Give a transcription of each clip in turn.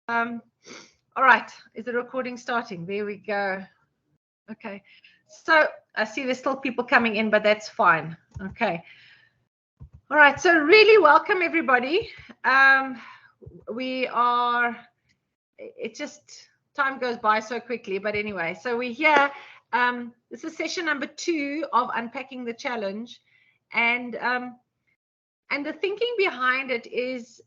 All right, is the recording starting? There we go. Okay, so I see there's still people coming in, but that's fine. Okay. All right, so really welcome everybody. It just, time goes by so quickly, but anyway, so we're here. This is session number 2 of Unpacking the Challenge. And the thinking behind it is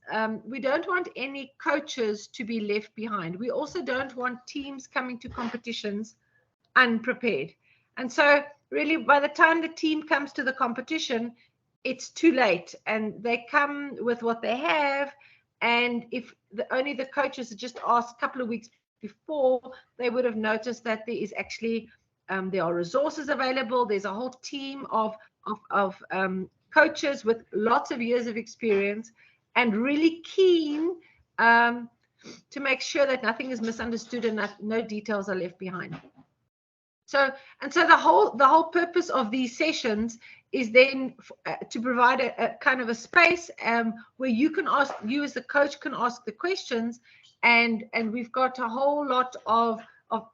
we don't want any coaches to be left behind. We also don't want teams coming to competitions unprepared. And so really by the time the team comes to the competition, it's too late and they come with what they have. And if only the coaches had just asked a couple of weeks before, they would have noticed that there is actually, there are resources available. There's a whole team of coaches with lots of years of experience and really keen to make sure that nothing is misunderstood and that no details are left behind. So the whole purpose of these sessions is then to provide a kind of a space where you as the coach can ask the questions, and we've got a whole lot of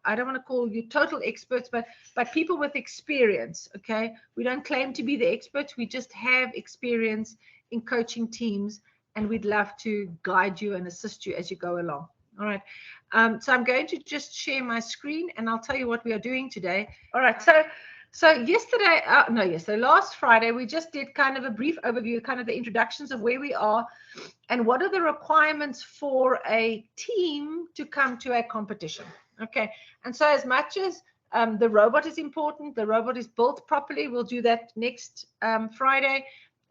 I don't want to call you total experts, but people with experience. Okay, we don't claim to be the experts, we just have experience in coaching teams, and we'd love to guide you and assist you as you go along. All right. So I'm going to just share my screen and I'll tell you what we are doing today. All right. So last Friday, we just did kind of a brief overview, kind of the introductions of where we are and what are the requirements for a team to come to a competition. Okay. And so as much as the robot is important, the robot is built properly. We'll do that next Friday.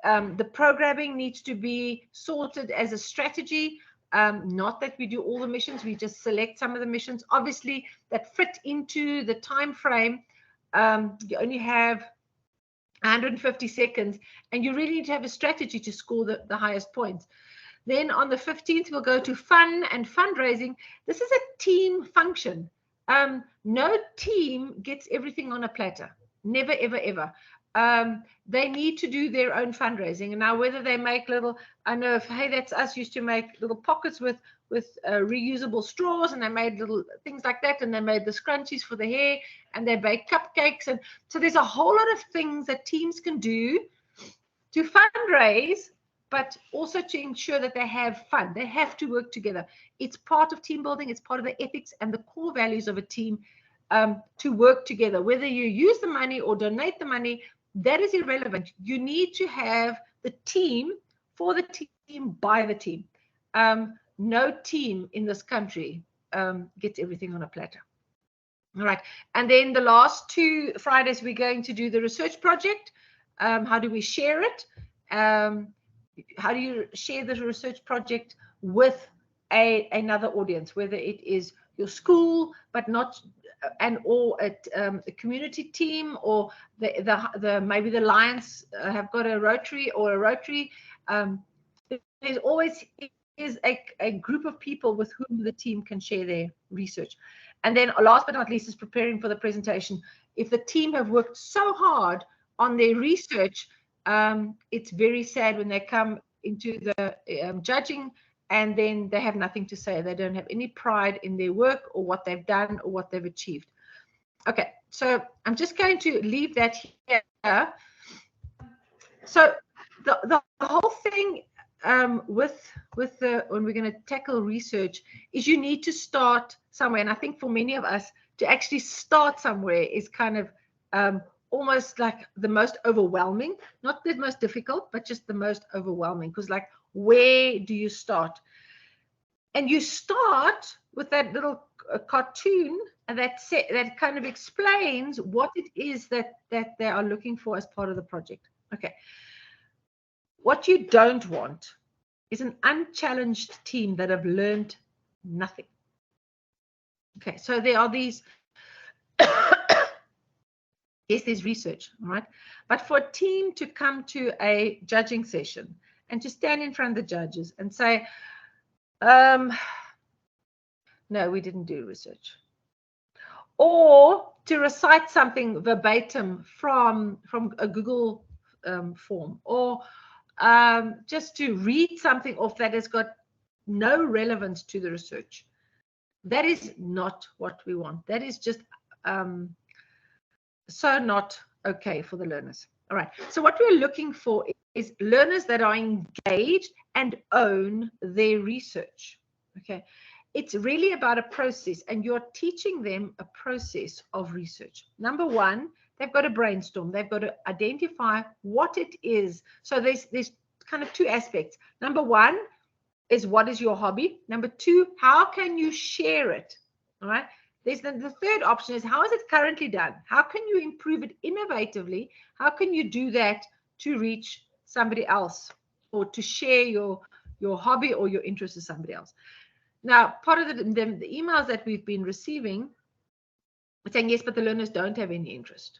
The programming needs to be sorted as a strategy. Not that we do all the missions, we just select some of the missions, obviously, that fit into the time frame. You only have 150 seconds, and you really need to have a strategy to score the highest points. Then on the 15th, we'll go to fun and fundraising. This is a team function. No team gets everything on a platter. Never, ever, ever. They need to do their own fundraising. And now whether they make little, I know if, hey, that's us, used to make little pockets with reusable straws, and they made little things like that, and they made the scrunchies for the hair, and they bake cupcakes. And so there's a whole lot of things that teams can do to fundraise, but also to ensure that they have fun. They have to work together. It's part of team building. It's part of the ethics and the core values of a team, to work together. Whether you use the money or donate the money, that is irrelevant. You need to have the team for the team by the team. No team in this country gets everything on a platter. All right. And then the last 2 Fridays, we're going to do the research project. How do we share it? How do you share the research project with another audience, whether it is your school, but not or a community team, or maybe the Lions have got a Rotary or a Rotary. There's always is a group of people with whom the team can share their research. And then last but not least is preparing for the presentation. If the team have worked so hard on their research, it's very sad when they come into the judging and then they have nothing to say. They don't have any pride in their work or what they've done or what they've achieved. Okay, so I'm just going to leave that here. So the whole thing when we're going to tackle research is you need to start somewhere. And I think for many of us, to actually start somewhere is kind of almost like the most overwhelming, not the most difficult, but just the most overwhelming, because like, where do you start? And you start with that little cartoon and that kind of explains what it is that they are looking for as part of the project. Okay. What you don't want is an unchallenged team that have learned nothing. Okay, so there are these yes, there's research, all right? But for a team to come to a judging session and to stand in front of the judges and say, no, we didn't do research. Or to recite something verbatim from a Google form, or just to read something off that has got no relevance to the research. That is not what we want. That is just so not okay for the learners. All right. So what we're looking for is learners that are engaged and own their research. Okay. It's really about a process, and you're teaching them a process of research. Number one, they've got to brainstorm. They've got to identify what it is. So there's kind of two aspects. Number one is, what is your hobby? Number two, how can you share it? All right. There's the third option is, how is it currently done? How can you improve it innovatively? How can you do that to reach somebody else, or to share your hobby or your interest with somebody else? Now, part of the emails that we've been receiving are saying, yes, but the learners don't have any interest.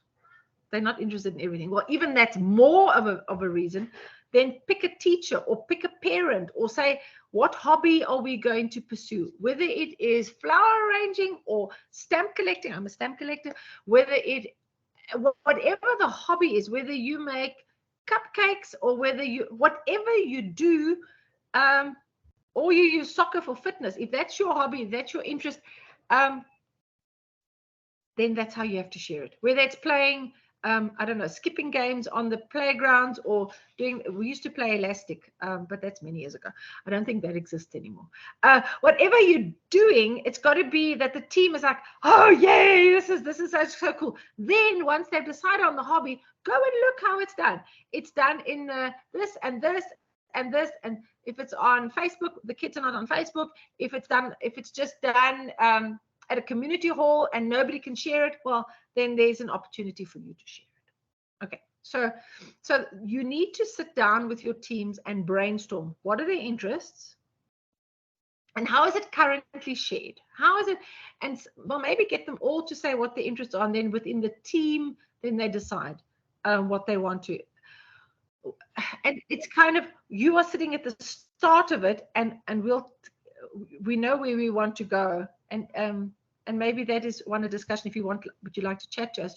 They're not interested in everything. Well, even that's more of a reason. Then pick a teacher or pick a parent, or say, what hobby are we going to pursue? Whether it is flower arranging or stamp collecting. I'm a stamp collector. Whatever the hobby is, whether you make cupcakes or whatever you do, or you use soccer for fitness. If that's your hobby, if that's your interest, then that's how you have to share it. Whether it's playing, I don't know, skipping games on the playgrounds, or we used to play elastic, but that's many years ago. I don't think that exists anymore. Whatever you're doing, it's got to be that the team is like, oh yay, this is so cool. Then once they've decided on the hobby, go and look how it's done. It's done in this and this and this, and if it's on Facebook, the kids are not on Facebook. If it's just done at a community hall and nobody can share it, well, then there's an opportunity for you to share it. Okay, so you need to sit down with your teams and brainstorm. What are their interests? And how is it currently shared? How is it? And well, maybe get them all to say what their interests are, and then within the team, then they decide what they want to. And it's kind of, you are sitting at the start of it, and we know where we want to go, and maybe that is a discussion. If you would you like to chat to us,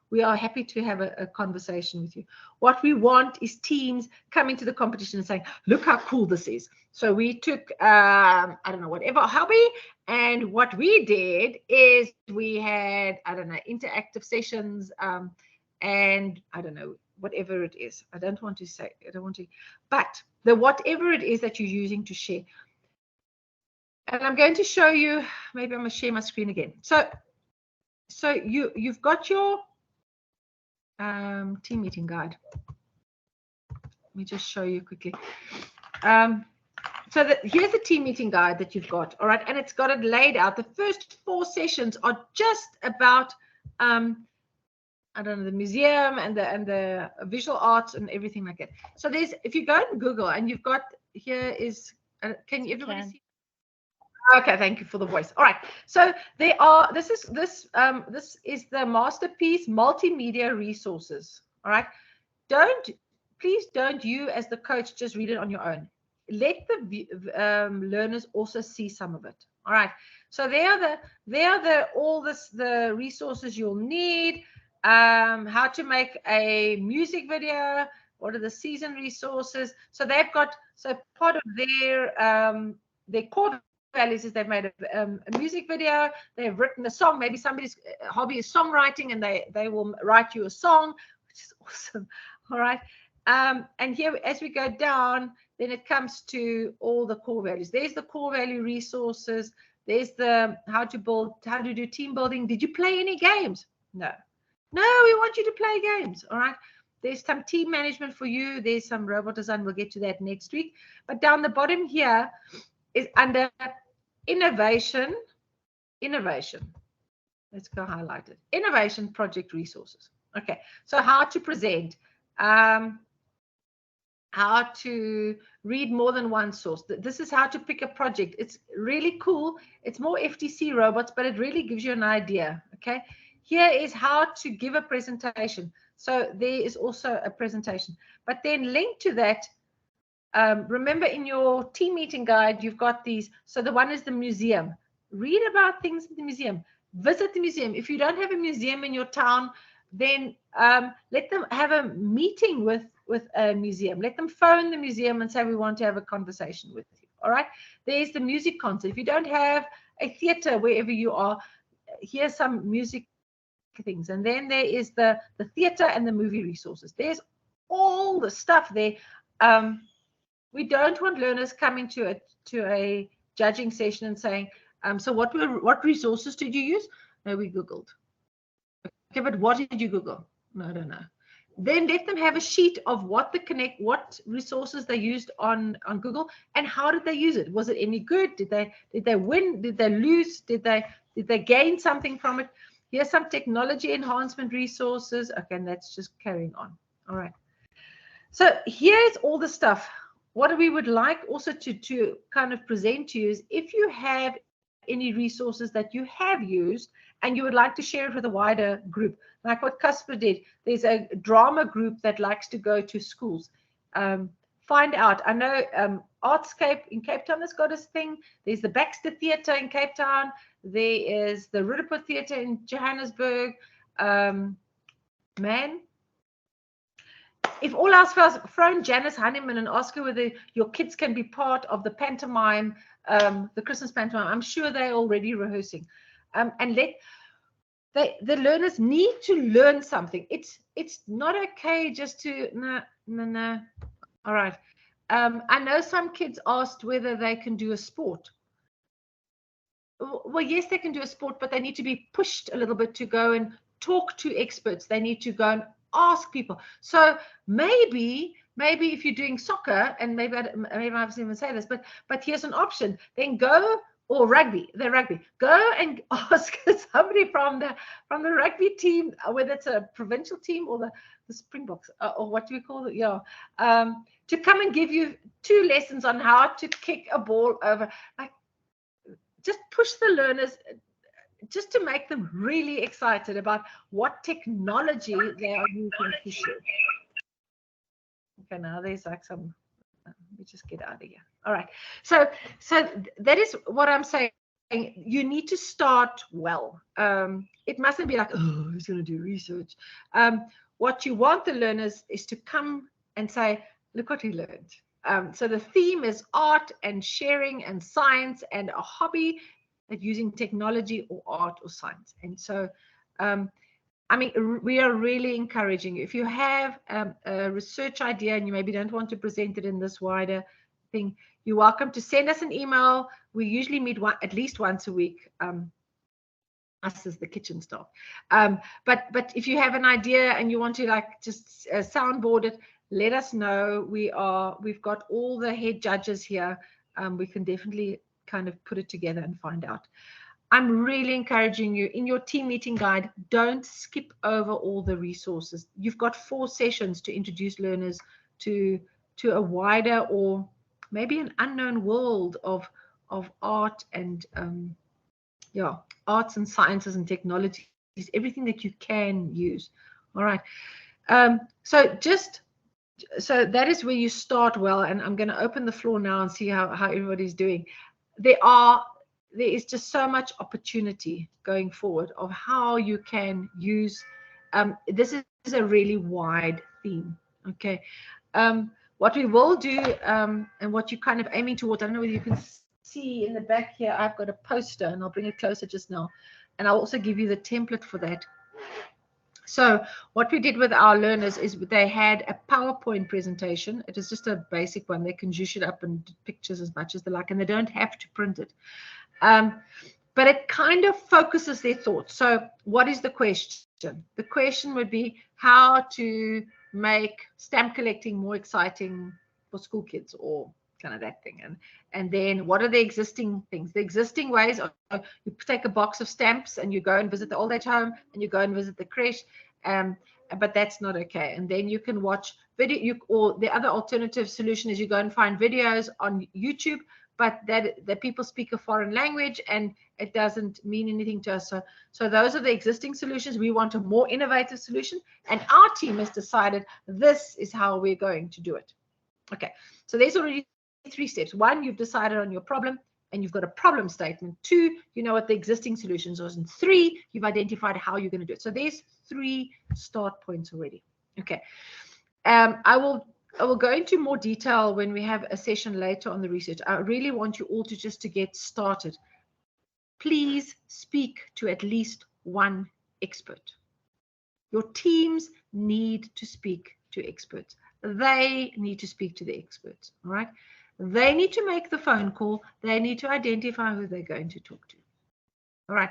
we are happy to have a conversation with you. What we want is teams coming to the competition and saying, look how cool this is. So we took I don't know, whatever hobby, and what we did is we had, I don't know, interactive sessions, and I don't know, whatever it is. I don't want to, but the whatever it is that you're using to share. And I'm going to show you, maybe I'm going to share my screen again. So you've got your team meeting guide. Let me just show you quickly. So here's the team meeting guide that you've got, all right, and it's got it laid out. The first 4 sessions are just about I don't know, the museum and the visual arts and everything like that. So if you go on Google and you've got, here is, can everybody see? Okay, thank you for the voice. All right, so this is the Masterpiece multimedia resources. All right, please don't you as the coach just read it on your own. Let the learners also see some of it. All right, so they are the resources you'll need. How to make a music video, what are the season resources. So they've got, so part of their core values is they've made a music video, they've written a song, maybe somebody's hobby is songwriting, and they will write you a song, which is awesome. All right, and here as we go down, then it comes to all the core values. There's the core value resources, there's the how to do team building. Did you play any games? No, we want you to play games. All right. There's some team management for you. There's some robot design. We'll get to that next week. But down the bottom here is under innovation. Let's go highlight it. Innovation project resources. Okay. So how to present, how to read more than one source. This is how to pick a project. It's really cool. It's more FTC robots, but it really gives you an idea. Okay. Here is how to give a presentation. So there is also a presentation. But then linked to that, remember in your team meeting guide, you've got these. So the one is the museum. Read about things in the museum. Visit the museum. If you don't have a museum in your town, then let them have a meeting with a museum. Let them phone the museum and say, we want to have a conversation with you. All right. There's the music concert. If you don't have a theater wherever you are, here's some music things. And then there is the theater and the movie resources. There's all the stuff there. We don't want learners coming to a judging session and saying, so what resources did you use? No, we Googled. Okay, but what did you Google? No, I don't know. Then let them have a sheet of what resources they used on Google and how did they use it. Was it any good? Did they win? Did they lose? Did they gain something from it? Here's some technology enhancement resources. Okay, and that's just carrying on. All right. So here's all the stuff. What we would like also to kind of present to you is if you have any resources that you have used and you would like to share it with a wider group, like what Casper did. There's a drama group that likes to go to schools. Find out. I know Artscape in Cape Town has got his thing. There's the Baxter Theatre in Cape Town. There is the Rudderport Theatre in Johannesburg. Man, if all else fails, phone Janice Honeyman and ask her whether your kids can be part of the pantomime, the Christmas pantomime. I'm sure they're already rehearsing. And the learners need to learn something. It's not okay just to no. All right. I know some kids asked whether they can do a sport. Well, yes, they can do a sport, but they need to be pushed a little bit to go and talk to experts. They need to go and ask people. So maybe if you're doing soccer, and maybe I haven't even say this, but here's an option. Then go, or rugby, go and ask somebody from the rugby team, whether it's a provincial team or the Springboks, or what do we call it? Yeah, to come and give you 2 lessons on how to kick a ball over. Like, just push the learners, just to make them really excited about what technology they are using to share. Okay, now there's like some. Let me just get out of here. All right. So that is what I'm saying. You need to start well. It mustn't be like, oh, who's going to do research? What you want the learners is to come and say, look what we learned. So the theme is art and sharing and science and a hobby at using technology or art or science. And so, I mean, we are really encouraging you. If you have a research idea and you maybe don't want to present it in this wider thing, you're welcome to send us an email. We usually meet at least once a week. Us as the kitchen staff. But if you have an idea and you want to like just soundboard it, let us know. We've got all the head judges here. We can definitely kind of put it together and find out. I'm really encouraging you in your team meeting guide, don't skip over all the resources. You've got 4 sessions to introduce learners to a wider or maybe an unknown world of art and arts and sciences and technologies, everything that you can use. All right. So that is where you start well, and I'm going to open the floor now and see how everybody's doing. There is just so much opportunity going forward of how you can use. This is a really wide theme. Okay. What we will do, and what you're kind of aiming towards, I don't know whether you can see in the back here, I've got a poster, and I'll bring it closer just now. And I'll also give you the template for that. So what we did with our learners is they had a PowerPoint presentation. It is just a basic one. They can juice it up and pictures as much as they like, and they don't have to print it. But it kind of focuses their thoughts. So what is the question? The question would be how to make stamp collecting more exciting for school kids, or kind of that thing. And then what are the existing things? The existing ways are you take a box of stamps and you go and visit the old age home and you go and visit the creche, but that's not okay. And then you can watch video, or the other alternative solution is you go and find videos on YouTube, but that people speak a foreign language and it doesn't mean anything to us. So those are the existing solutions. We want a more innovative solution, and our team has decided this is how we're going to do it. Okay, so there's already 3 steps. 1, you've decided on your problem and you've got a problem statement. 2, you know what the existing solutions are. And 3, you've identified how you're going to do it. So there's 3 start points already. Okay. I will I will go into more detail when we have a session later on the research. I really want you all to just to get started. Please speak to at least one expert. Your teams need to speak to experts. They need to speak to the experts, all right? They need to make the phone call. They need to identify who they're going to talk to, all right?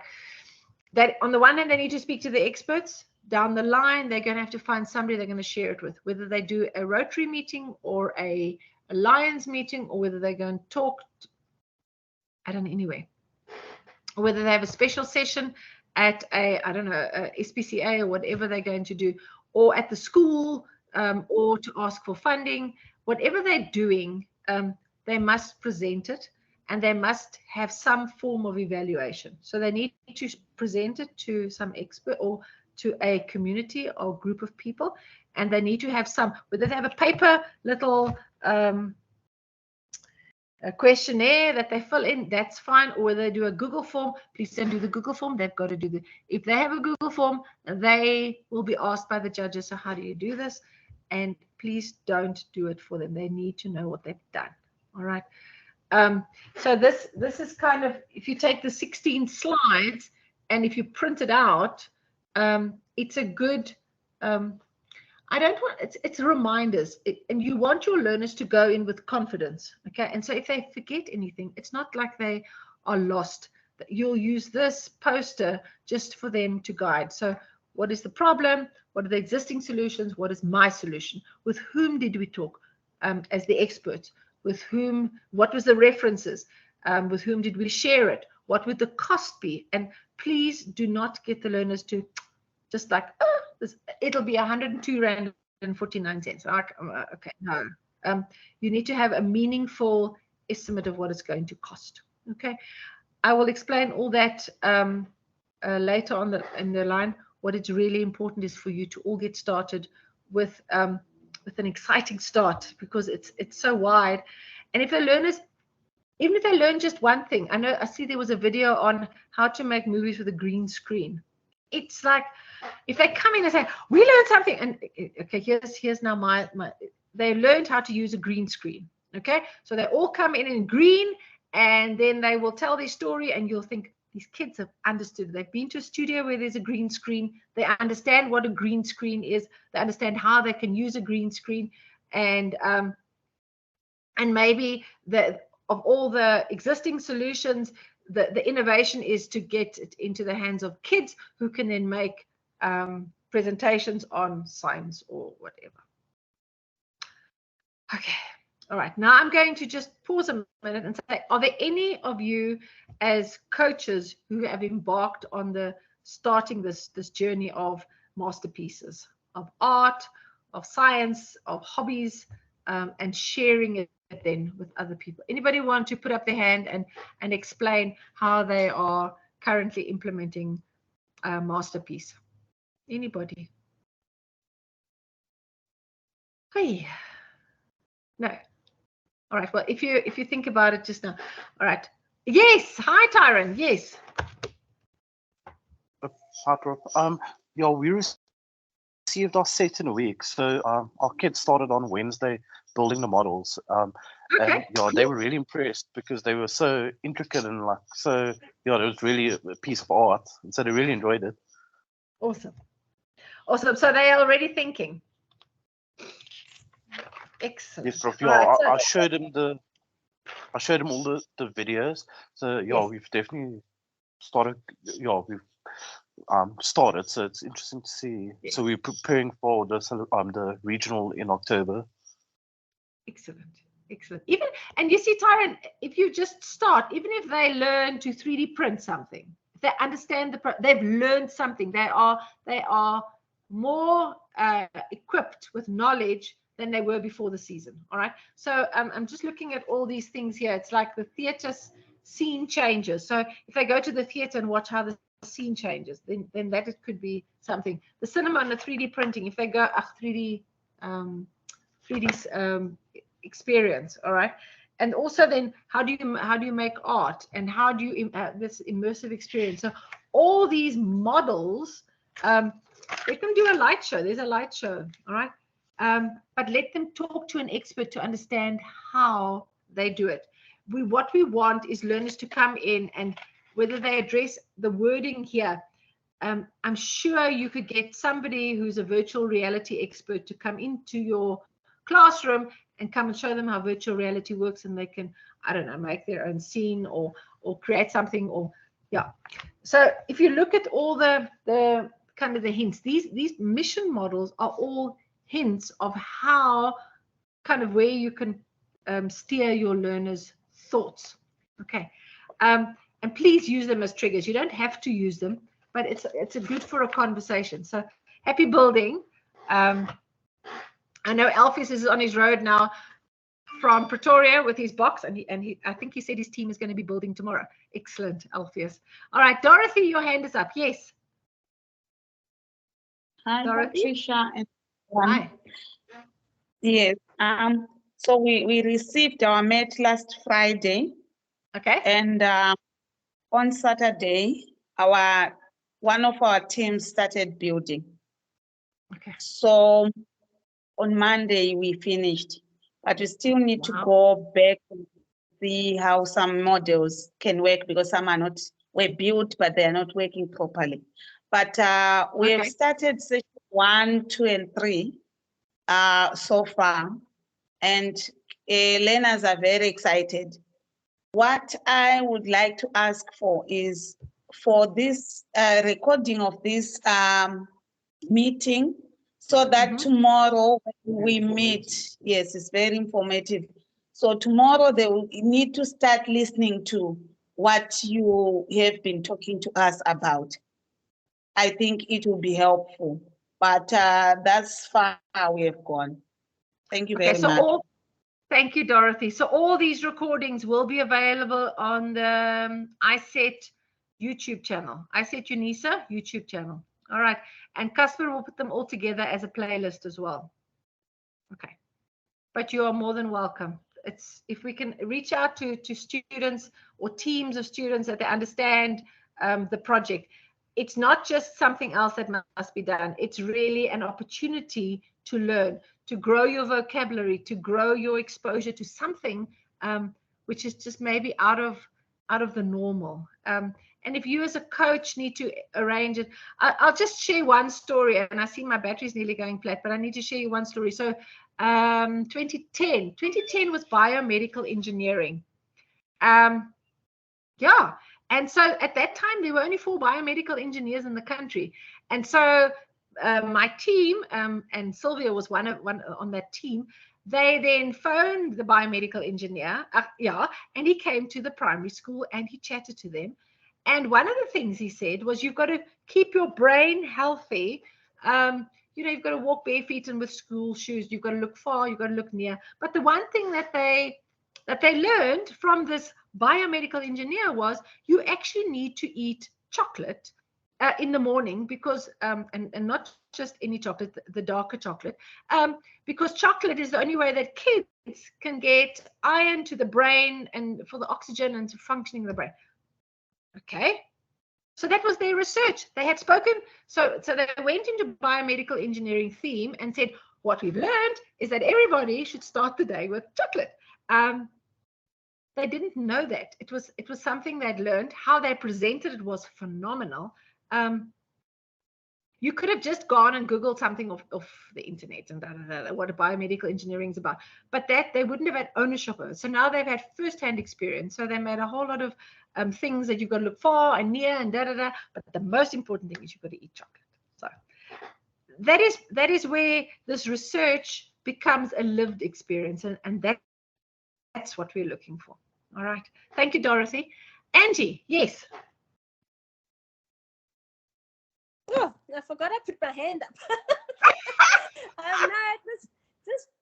That on the one hand, they need to speak to the experts. Down the line, they're going to have to find somebody they're going to share it with, whether they do a Rotary meeting or a Lions meeting, or whether they're going to talk, I don't know, anyway, or whether they have a special session at a, I don't know, a SPCA or whatever they're going to do, or at the school, or to ask for funding. Whatever they're doing, they must present it, and they must have some form of evaluation. So they need to present it to some expert or to a community or group of people, and they need to have some, whether they have a paper little a questionnaire that they fill in, that's fine, or whether they do a Google form. Please don't do the Google form. They've got to do the, if they have a Google form, they will be asked by the judges, so how do you do this? And please don't do it for them. They need to know what they've done. All right. So this is kind of, if you take the 16 slides and if you print it out, it's a good, I don't want, it's reminders, and you want your learners to go in with confidence, okay? And so if they forget anything, it's not like they are lost. You'll use this poster just for them to guide. So what is the problem? What are the existing solutions? What is my solution? With whom did we talk as the experts? With whom, what was the references? With whom did we share it? What would the cost be? And please do not get the learners to just like, oh, it'll be 102 Rand and 49 cents. Okay, no. You need to have a meaningful estimate of what it's going to cost. Okay, I will explain all that later on in the line. What is really important is for you to all get started with an exciting start, because it's so wide. And if the learners, even if they learn just one thing, I see there was a video on how to make movies with a green screen. It's like, if they come in and say, we learned something, and okay, here's now my they learned how to use a green screen. Okay, so they all come in green, and then they will tell their story, and you'll think, these kids have understood. They've been to a studio where there's a green screen. They understand what a green screen is. They understand how they can use a green screen, and maybe of all the existing solutions, the innovation is to get it into the hands of kids who can then make presentations on science or whatever. Okay, all right. Now I'm going to just pause a minute and say, are there any of you as coaches who have embarked on starting this journey of masterpieces, of art, of science, of hobbies, and sharing it then with other people? Anybody want to put up their hand and explain how they are currently implementing a masterpiece? Anybody? Hey, no. All right. Well, if you think about it just now. All right. Yes. Hi, Tyron. Yes. Hi, Prof. Yeah, we received our set in a week. So our kids started on Wednesday building the models. Okay. And yeah, they were really impressed because they were so intricate and like so. Yeah, it was really a piece of art, and so they really enjoyed it. Awesome. Awesome. So they are already thinking. Excellent. Yes, Prof. Yeah, right, I showed them all the videos. So yeah, yes. We've definitely started. Yeah, we've started. So it's interesting to see. Yes. So we're preparing for the regional in October. Excellent. Excellent. And you see, Tyron, if you just start, even if they learn to 3D print something, if they understand they've learned something. They are more equipped with knowledge than they were before the season. All right. So I'm just looking at all these things here. It's like the theatre scene changes. So if they go to the theatre and watch how the scene changes, then that it could be something. The cinema and the 3D printing, if they go 3D experience. All right. And also then how do you make art, and how do you this immersive experience? So all these models, they can do a light show. There's a light show. All right. but let them talk to an expert to understand how they do it. What we want is learners to come in, and whether they address the wording here, I'm sure you could get somebody who's a virtual reality expert to come into your classroom and come and show them how virtual reality works, and they can, I don't know, make their own scene or create something, or yeah. So if you look at all the kind of the hints, these mission models are all hints of how, kind of where you can steer your learners' thoughts. Okay, and please use them as triggers. You don't have to use them, but it's a good for a conversation. So happy building. I know Alpheus is on his road now from Pretoria with his box, and he I think he said his team is going to be building tomorrow. Excellent, Alpheus. All right, Dorothy, your hand is up. Yes. Hi, Dorothy? Patricia. And, Hi. yes. So we received our mat last Friday. Okay. And on Saturday, one of our teams started building. Okay. So on Monday we finished, but we still need to Wow. go back and see how some models can work, because some were built, but they are not working properly. But we have started session 1, 2, and 3 so far, and learners are very excited. What I would like to ask for is for this recording of this meeting, so that tomorrow when we meet, yes, it's very informative. So tomorrow they will need to start listening to what you have been talking to us about. I think it will be helpful, but that's far we have gone. Thank you very much. Thank you, Dorothy. So all these recordings will be available on the ISET YouTube channel, ISET UNISA YouTube channel. All right. And Casper will put them all together as a playlist as well. Okay. But you are more than welcome. It's, if we can reach out to students or teams of students that they understand the project, it's not just something else that must be done. It's really an opportunity to learn, to grow your vocabulary, to grow your exposure to something which is just maybe out of the normal. And if you as a coach need to arrange it, I'll just share one story, and I see my battery's nearly going flat, but I need to share you one story. So 2010 was biomedical engineering. Yeah. And so at that time, there were only 4 biomedical engineers in the country. And so my team, and Sylvia was one on that team, they then phoned the biomedical engineer, and he came to the primary school and he chatted to them. And one of the things he said was, you've got to keep your brain healthy. You've got to walk barefoot and with school shoes. You've got to look far, you've got to look near. But the one thing that they learned from this biomedical engineer was, you actually need to eat chocolate in the morning, because and not just any chocolate, the darker chocolate, because chocolate is the only way that kids can get iron to the brain and for the oxygen and to functioning of the brain. Okay, so that was their research. They had spoken, so they went into biomedical engineering theme and said, what we've learned is that everybody should start the day with chocolate. They didn't know that. It was something they'd learned. How they presented it was phenomenal. You could have just gone and Googled something off the internet and what biomedical engineering is about, but that they wouldn't have had ownership of it. So now they've had first-hand experience. So they made a whole lot of things that you've got to look far and near and but the most important thing is you've got to eat chocolate. So that is where this research becomes a lived experience, and that's what we're looking for. All right. Thank you, Dorothy. Angie, yes. Oh, I forgot I put my hand up. No, it was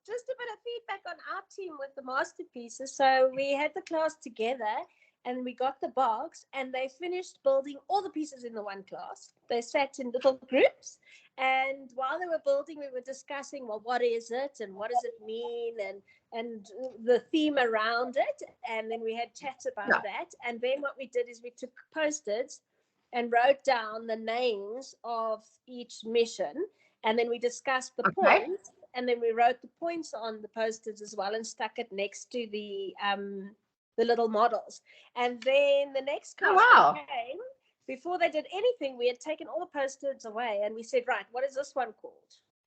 just a bit of feedback on our team with the masterpieces. So we had the class together and we got the box, and they finished building all the pieces in the one class. They sat in little groups, and while they were building, we were discussing, well, what is it and what does it mean, and the theme around it. And then we had chats about that. And then what we did is we took Post-its and wrote down the names of each mission, and then we discussed the points. and then we wrote the points on the post-its as well and stuck it next to the little models. And then the next class came, before they did anything, we had taken all the post-its away and we said, right, what is this one called?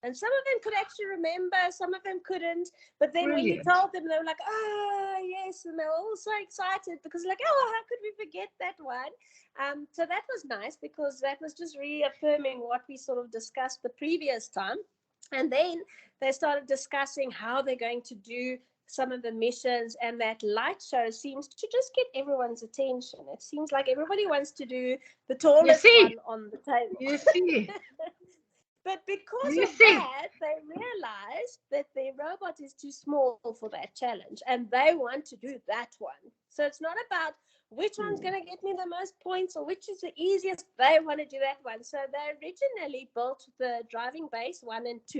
And some of them could actually remember, some of them couldn't. But then when you told them, they were like, oh, yes. And they were all so excited because like, oh, how could we forget that one? So that was nice because that was just reaffirming what we sort of discussed the previous time. And then they started discussing how they're going to do some of the missions, and that light show seems to just get everyone's attention. It seems like everybody wants to do the tallest one on the table. You see. But because of that, they realized that their robot is too small for that challenge, and they want to do that one. So it's not about which one's going to get me the most points or which is the easiest. They want to do that one. So they originally built the driving base 1 and 2.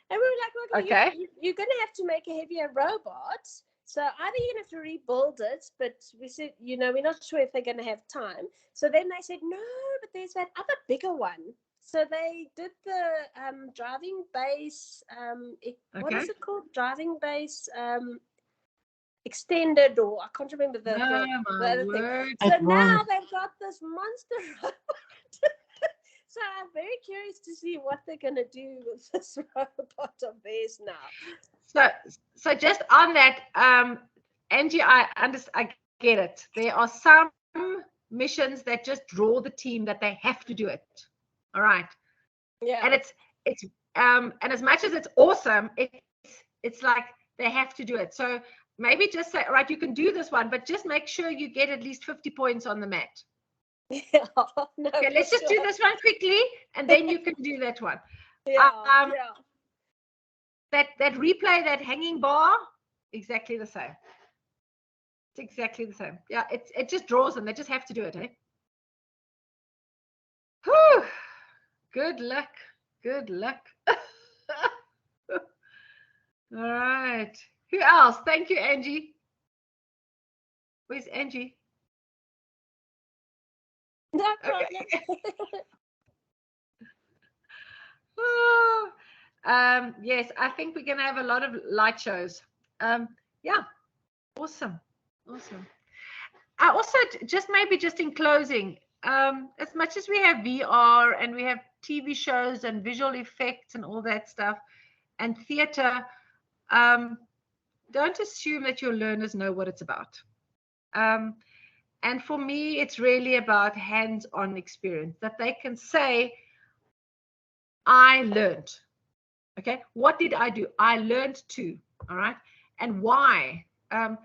And we were like, well, you're going to have to make a heavier robot. So either you're going to have to rebuild it, but we said, we're not sure if they're going to have time. So then they said, no, but there's that other bigger one. So they did the driving base, what is it called? Driving base extended, or I can't remember the other thing. So now they've got this monster robot. So I'm very curious to see what they're going to do with this robot of theirs now. So just on that, Angie, I get it. There are some missions that just draw the team that they have to do it. All right. Yeah. And it's and as much as it's awesome, it's like they have to do it. So maybe just say, all right, you can do this one, but just make sure you get at least 50 points on the mat. Yeah, no, okay, let's just do this one quickly, and then you can do that one. That replay, that hanging bar, exactly the same. It's exactly the same. Yeah, it just draws them. They just have to do it, eh? Whew. Good luck. Good luck. All right. Who else? Thank you, Angie. Where's Angie? No problem. Oh, yes, I think we're going to have a lot of light shows. Yeah, awesome. I also, just in closing, as much as we have VR and we have TV shows and visual effects and all that stuff and theater, don't assume that your learners know what it's about. And for me, it's really about hands-on experience, that they can say, I learned. Okay, what did I do? I learned to, all right? And why? And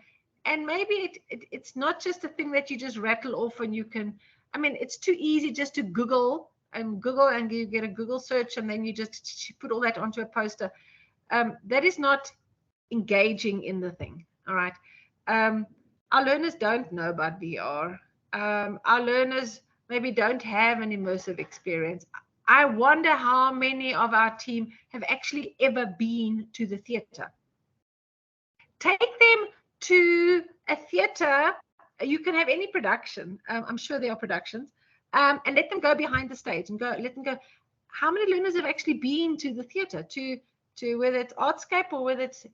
maybe it's not just a thing that you just rattle off and you can, I mean, it's too easy just to Google and you get a Google search and then you just put all that onto a poster. That is not engaging in the thing, all right? Our learners don't know about VR. Our learners maybe don't have an immersive experience. I wonder how many of our team have actually ever been to the theater. Take them to a theater. You can have any production. I'm sure there are productions. And let them go behind the stage and let them go. How many learners have actually been to the theater, to whether it's Artscape or whether it's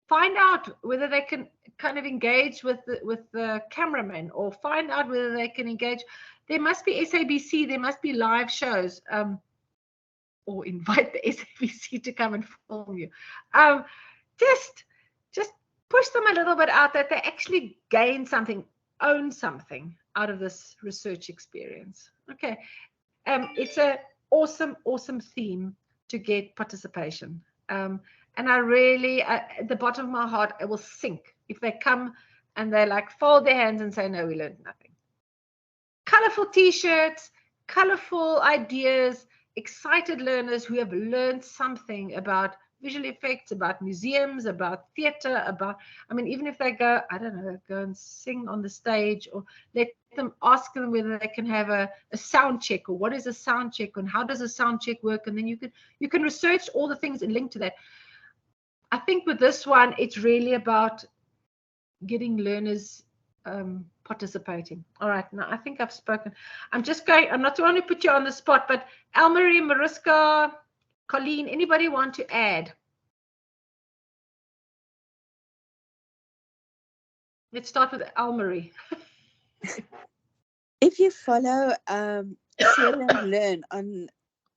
find out whether they can kind of engage with the cameraman, or find out whether they can engage. There must be SABC, there must be live shows, or invite the SABC to come and film you. Just push them a little bit out, that they actually gain something, own something out of this research experience. Okay, it's an awesome theme to get participation. And I really, at the bottom of my heart, I will sink if they come and they like fold their hands and say, no, we learned nothing. Colorful t-shirts, colorful ideas, excited learners who have learned something about visual effects, about museums, about theater, even if they go, I don't know, go and sing on the stage, or ask them whether they can have a sound check, or what is a sound check, and how does a sound check work, and then you can research all the things and link to that. I think with this one, it's really about getting learners participating. All right, now I think I've spoken. I'm not trying to put you on the spot, but Elmarie, Mariska, Colleen, anybody want to add? Let's start with Almarie. If you follow Share and Learn on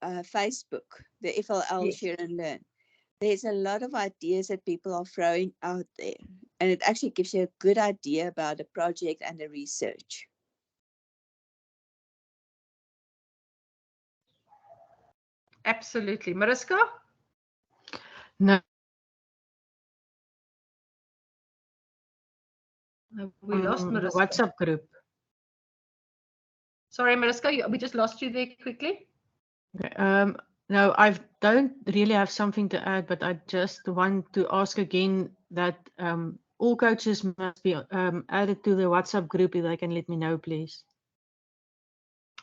Facebook, the FLL Yes. Share and Learn, there's a lot of ideas that people are throwing out there. And it actually gives you a good idea about the project and the research. Absolutely. Mariska? No. We lost The Mariska. WhatsApp group. Sorry, Mariska, we just lost you there quickly. Okay, no, I don't really have something to add, but I just want to ask again that all coaches must be added to the WhatsApp group. If they can let me know, please.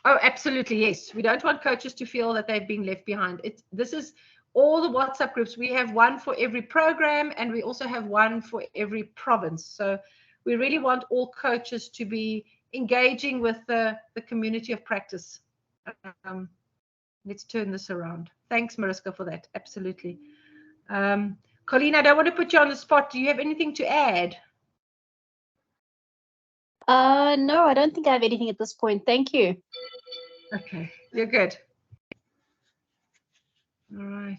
Oh, absolutely, yes. We don't want coaches to feel that they've been left behind. This is all the WhatsApp groups. We have one for every program, and we also have one for every province. So we really want all coaches to be engaging with the community of practice. Let's turn this around. Thanks, Mariska, for that. Absolutely. Colleen, I don't want to put you on the spot. Do you have anything to add? No, I don't think I have anything at this point. Thank you. Okay, you're good. All right.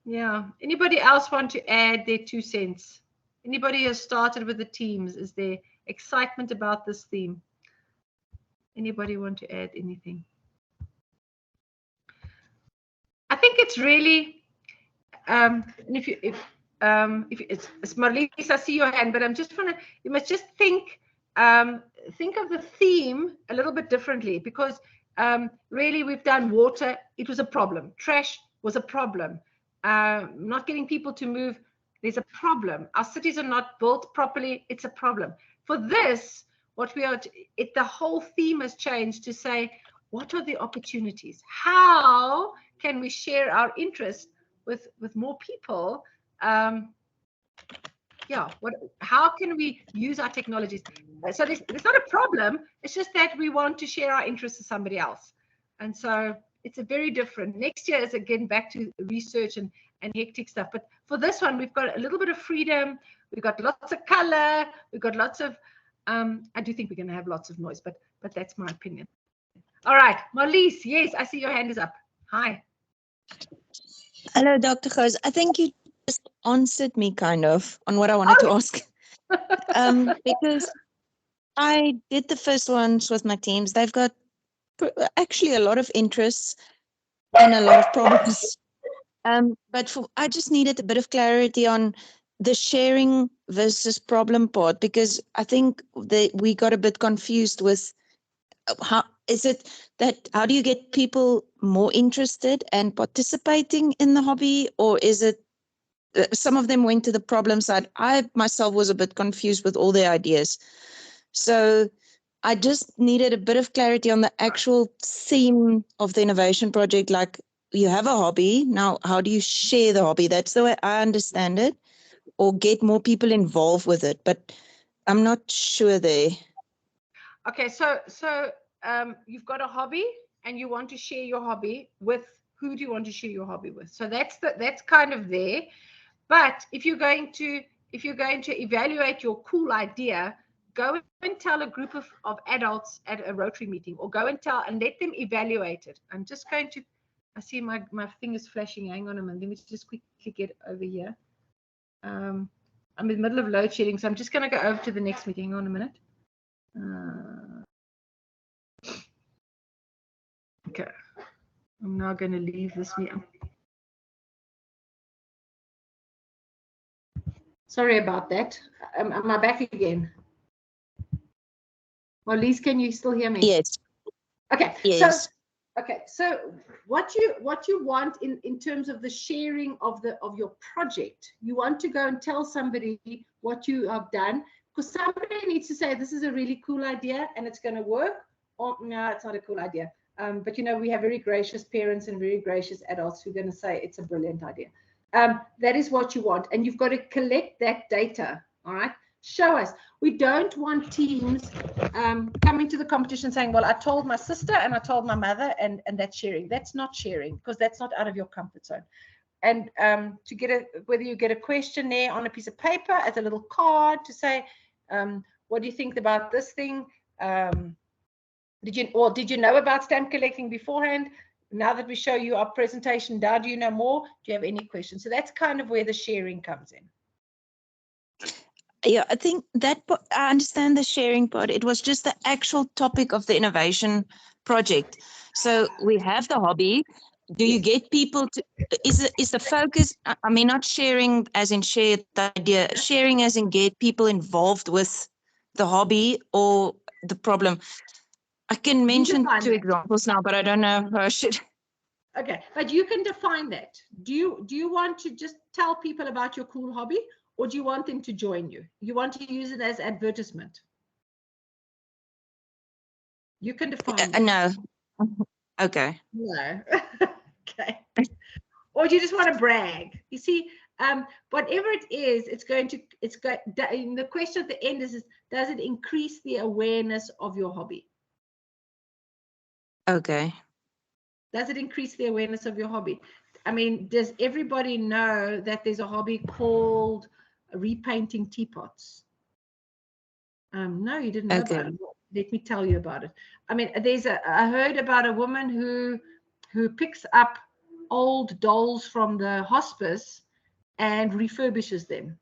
Yeah. Anybody else want to add their 2 cents? Anybody who has started with the teams? Is there excitement about this theme? Anybody want to add anything? I think it's really, and if it's Marlies, I see your hand, but I'm just you must just think of the theme a little bit differently, because really we've done water, it was a problem. Trash was a problem. Not getting people to move, there's a problem. Our cities are not built properly, it's a problem. For this, what we are, the whole theme has changed to say, what are the opportunities? How can we share our interest with more people? Yeah, how can we use our technologies? So there's not a problem. It's just that we want to share our interests with somebody else. And so it's a very different. Next year is again back to research and hectic stuff. But for this one, we've got a little bit of freedom. We've got lots of color. We've got lots of, I do think we're going to have lots of noise, but that's my opinion. All right, Marlies, yes, I see your hand is up. Hi. Hello, Dr. Gous. I think you just answered me kind of on what I wanted to ask. Because I did the first ones with my teams. They've got actually a lot of interests and a lot of problems. But I just needed a bit of clarity on the sharing versus problem part, because I think we got a bit confused with how do you get people more interested and participating in the hobby, or is it some of them went to the problem side? I myself was a bit confused with all the ideas. So I just needed a bit of clarity on the actual theme of the innovation project. Like, you have a hobby, now how do you share the hobby? That's the way I understand it, or get more people involved with it, but I'm not sure there. Okay, so you've got a hobby and you want to share your hobby with, who do you want to share your hobby with? So that's kind of there. But if you're going to evaluate your cool idea, go and tell a group of adults at a Rotary meeting, or go and let them evaluate it. I'm just going to, I see my thing is flashing. Hang on a minute. Let me just quickly get over here. I'm in the middle of load shedding, so I'm just going to go over to the next meeting. Hang on a minute. Okay, I'm now going to leave this meeting. Sorry about that. Am I back again? Marlies, can you still hear me? Yes. Okay. Yes. So what you want in terms of the sharing of your project, you want to go and tell somebody what you have done, because somebody needs to say, this is a really cool idea and it's going to work, or no, it's not a cool idea. But we have very gracious parents and very gracious adults who are going to say it's a brilliant idea. That is what you want, and you've got to collect that data. All right, Show us. We don't want teams coming to the competition saying, well, I told my sister and I told my mother, and that's sharing. That's not sharing, because that's not out of your comfort zone. And to get whether you get a questionnaire on a piece of paper as a little card to say, what do you think about this thing? Did you know about stamp collecting beforehand? Now that we show you our presentation, now do you know more? Do you have any questions? So that's kind of where the sharing comes in. Yeah, I think that I understand the sharing part. It was just the actual topic of the innovation project. So we have the hobby. Do you get people to, is the focus, I mean, not sharing as in share the idea, sharing as in get people involved with the hobby or the problem? I can mention two examples now, but I don't know how I should. Okay, but you can define that. Do you want to just tell people about your cool hobby, or do you want them to join you? You want to use it as advertisement? You can define that. No. Okay. No. Okay. Or do you just want to brag? You see, whatever it is, the question at the end is, does it increase the awareness of your hobby? Okay. Does it increase the awareness of your hobby? I mean, does everybody know that there's a hobby called repainting teapots? No, you didn't know about it. Let me tell you about it. I mean, I heard about a woman who picks up old dolls from the hospice and refurbishes them.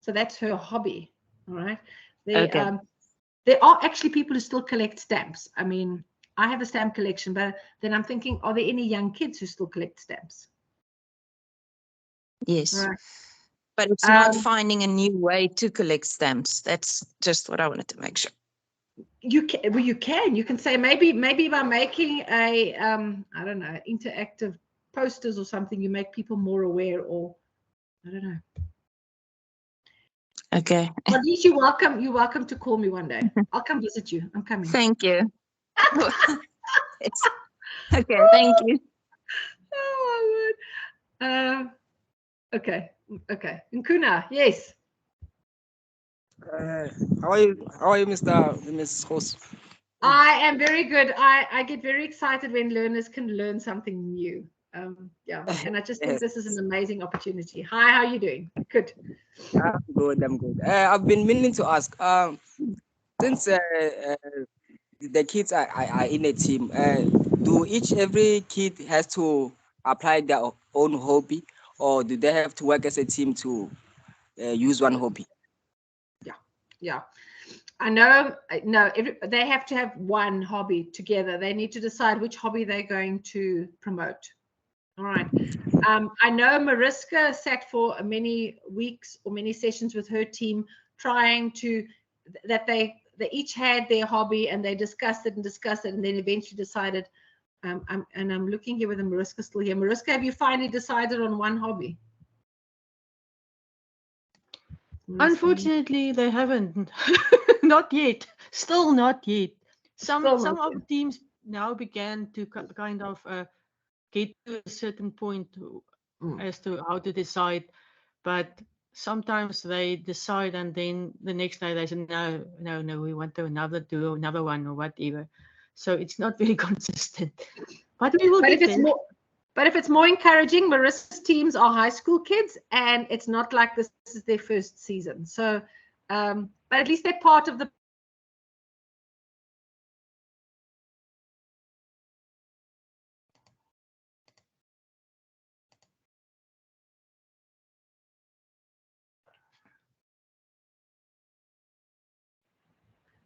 So that's her hobby. All right. There are actually people who still collect stamps. I mean, I have a stamp collection, but then I'm thinking, are there any young kids who still collect stamps? Yes. Right. But it's not finding a new way to collect stamps. That's just what I wanted to make sure. You can say maybe by making a I don't know, interactive posters or something, you make people more aware, or I don't know. Okay. At least you're welcome to call me one day. I'll come visit you. I'm coming. Thank you. Okay, thank you. Oh my word. Okay. Nkuna, yes. How are you, Ms. Host? I am very good. I get very excited when learners can learn something new. Yeah, and I just think this is an amazing opportunity. Hi, how are you doing? Good. I'm good. I've been meaning to ask, since the kids are in a team, do every kid has to apply their own hobby, or do they have to work as a team to use one hobby? Yeah. I know. No, they have to have one hobby together. They need to decide which hobby they're going to promote. All right. I know Mariska sat for many weeks or many sessions with her team trying to, that they each had their hobby and they discussed it and then eventually decided, I'm looking here whether Mariska's still here. Mariska, have you finally decided on one hobby? Unfortunately, they haven't. Not yet. Still not yet. Some of the teams now began to kind of get to a certain point as to how to decide, but sometimes they decide and then the next day they say no, we want to do another one or whatever. So it's not very consistent. But we will get there. But if it's more encouraging, Mariska's teams are high school kids, and it's not like this is their first season. So, but at least they're part of the.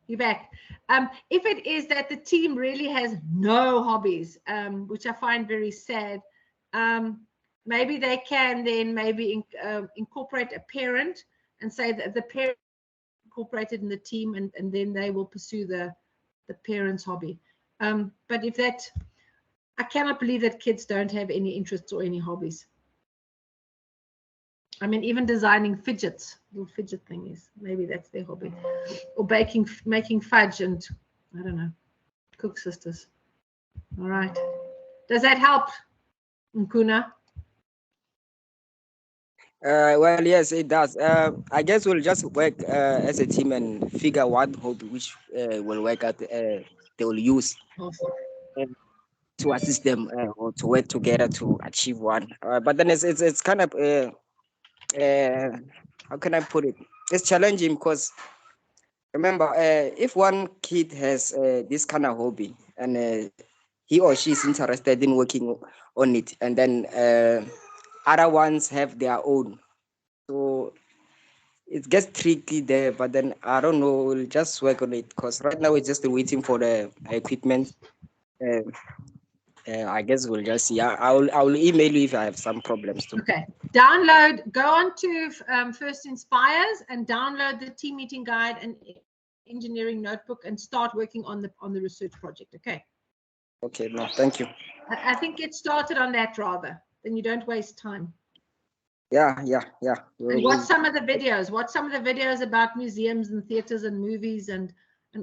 You're back. If it is that the team really has no hobbies, which I find very sad, maybe they can then incorporate a parent and say that the parent incorporated in the team, and then they will pursue the parent's hobby. But if that, I cannot believe that kids don't have any interests or any hobbies. I mean, even designing fidgets, little fidget thingies, maybe that's their hobby. Or making fudge and, I don't know, Cook Sisters. All right. Does that help, Nkuna? Well, yes, it does. I guess we'll just work as a team and figure one hobby which will work out. They will use to assist them or to work together to achieve one. But then it's kind of how can I put it? It's challenging because remember, if one kid has this kind of hobby and he or she is interested in working on it, and then other ones have their own, so it gets tricky there. But then I don't know, we'll just work on it because right now we're just waiting for the equipment. I guess we'll just see. I will email you if I have some problems too. Okay. Go on to First Inspires and download the team meeting guide and engineering notebook and start working on the research project. Okay. Okay, no, thank you. I think get started on that rather, then you don't waste time. Yeah. And watch some of the videos. Watch some of the videos about museums and theaters and movies and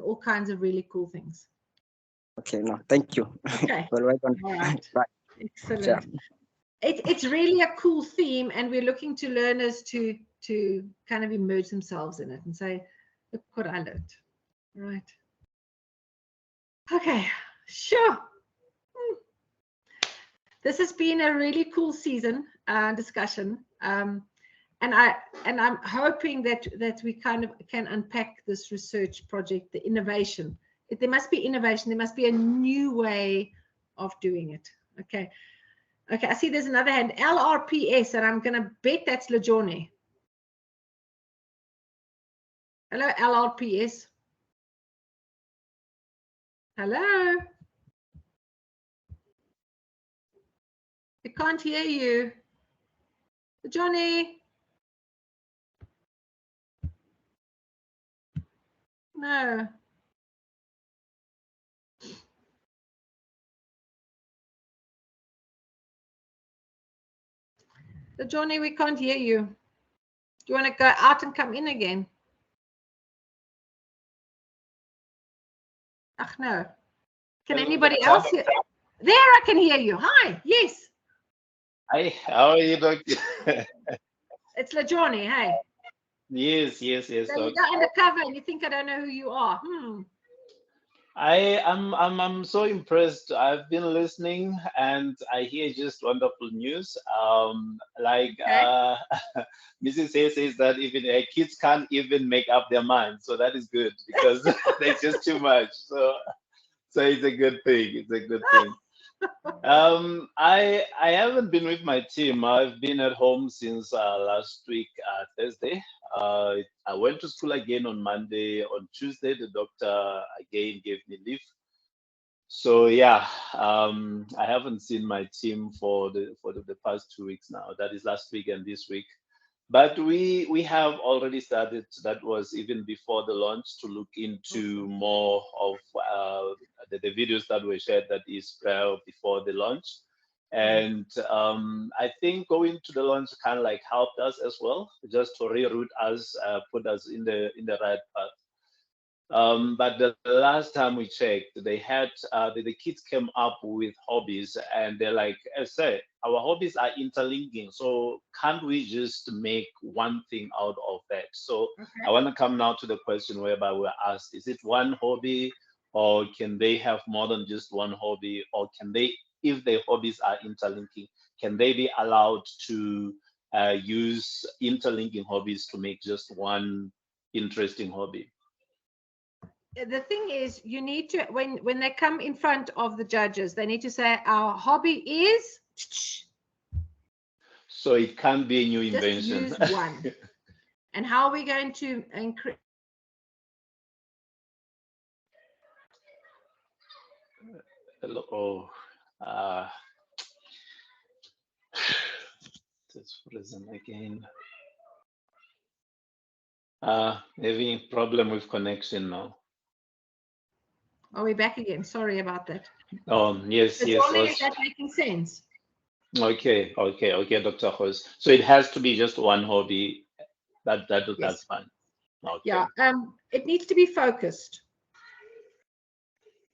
all kinds of really cool things. Okay, no, thank you. Okay. Well, right on. All right. Bye. Excellent. Sure. It's really a cool theme, and we're looking to learners to kind of immerse themselves in it and say, look what I learned. Right. Okay, sure. This has been a really cool season discussion. And I'm hoping that we kind of can unpack this research project, the innovation. There must be innovation. There must be a new way of doing it. Okay. Okay, I see there's another hand, LRPS, and I'm going to bet that's Lejone. Hello, LRPS. Hello. I can't hear you. Johnny. No. Johnny, we can't hear you. Do you want to go out and come in again? Ach, no. Can anybody else hear? There, I can hear you. Hi. Yes. Hi. How are you, Doctor? It's Lejone. Hey. Yes. So you go undercover and you think I don't know who you are. I'm so impressed. I've been listening and I hear just wonderful news. Mrs. A says that even kids can't even make up their minds, so that is good because there's just too much. So it's a good thing. It's a good thing. I haven't been with my team. I've been at home since last week, Thursday. I went to school again on Monday. On Tuesday, the doctor again gave me leave. So yeah, I haven't seen my team for the past 2 weeks now. That is last week and this week. But we have already started. That was even before the launch to look into more of the videos that were shared. That is before the launch, and I think going to the launch kind of like helped us as well, just to reroute us, put us in the right path. But the last time we checked, they had the kids came up with hobbies, and they're like, I say, our hobbies are interlinking, so can't we just make one thing out of that? So I want to come now to the question whereby we're asked, is it one hobby, or can they have more than just one hobby, or can they, if their hobbies are interlinking, can they be allowed to use interlinking hobbies to make just one interesting hobby? The thing is, you need to, when they come in front of the judges, they need to say, our hobby is. So it can't be a new invention. Just use one. And how are we going to increase? Hello. It's frozen again. Having problem with connection now. Are we back again? Sorry about that. Yes. Is that making sense? Okay, Dr. Hos. So it has to be just one hobby. That's fine. Okay. Yeah. It needs to be focused.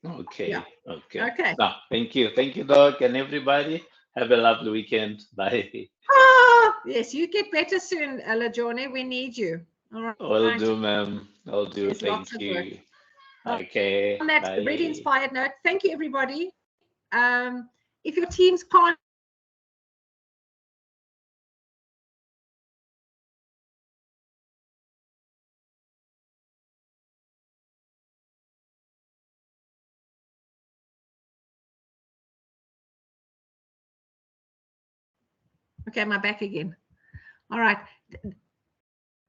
Okay. Yeah. Okay. Thank you, Doc, and everybody. Have a lovely weekend. Bye. Yes, you get better soon, Lajone. We need you. All right. Will do, ma'am. Will do. There's lots Thank of work. you. Okay. On that Bye. really inspired note, thank you, everybody. If your teams can't okay, am I back again? All right.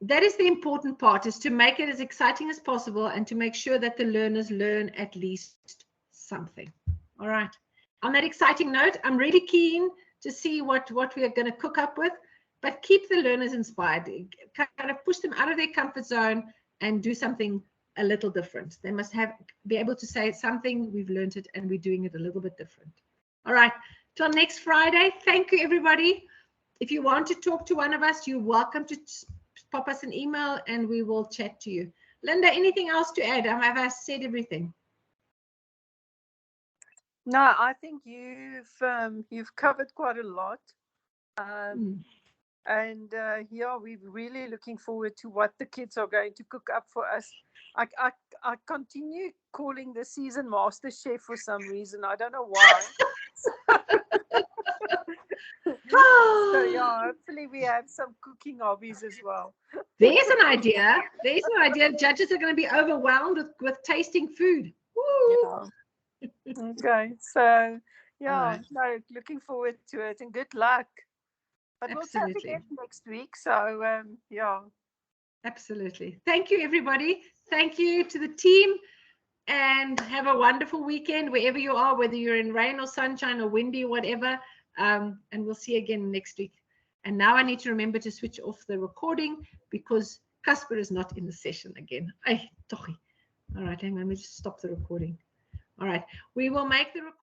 That is the important part, is to make it as exciting as possible and to make sure that the learners learn at least something. All right. On that exciting note, I'm really keen to see what we are going to cook up with, but keep the learners inspired. Kind of push them out of their comfort zone and do something a little different. They must be able to say something, we've learned it, and we're doing it a little bit different. All right. Till next Friday. Thank you, everybody. If you want to talk to one of us, you're welcome to pop us an email and we will chat to you. Linda, anything else to add? Have I said everything? No, I think you've covered quite a lot. And yeah, we're really looking forward to what the kids are going to cook up for us. I continue calling the season master chef for some reason. I don't know why. So yeah, hopefully we have some cooking hobbies as well. There's an idea. There's an idea. Judges are going to be overwhelmed with tasting food. Woo! Yeah. Okay, so yeah, no, looking forward to it and good luck. But Absolutely. we'll chat again next week. So yeah. Absolutely. Thank you, everybody. Thank you to the team, and have a wonderful weekend wherever you are, whether you're in rain or sunshine or windy or whatever. And we'll see you again next week. And now I need to remember to switch off the recording because Casper is not in the session again. All right, hang on, let me just stop the recording. All right, we will make the recording.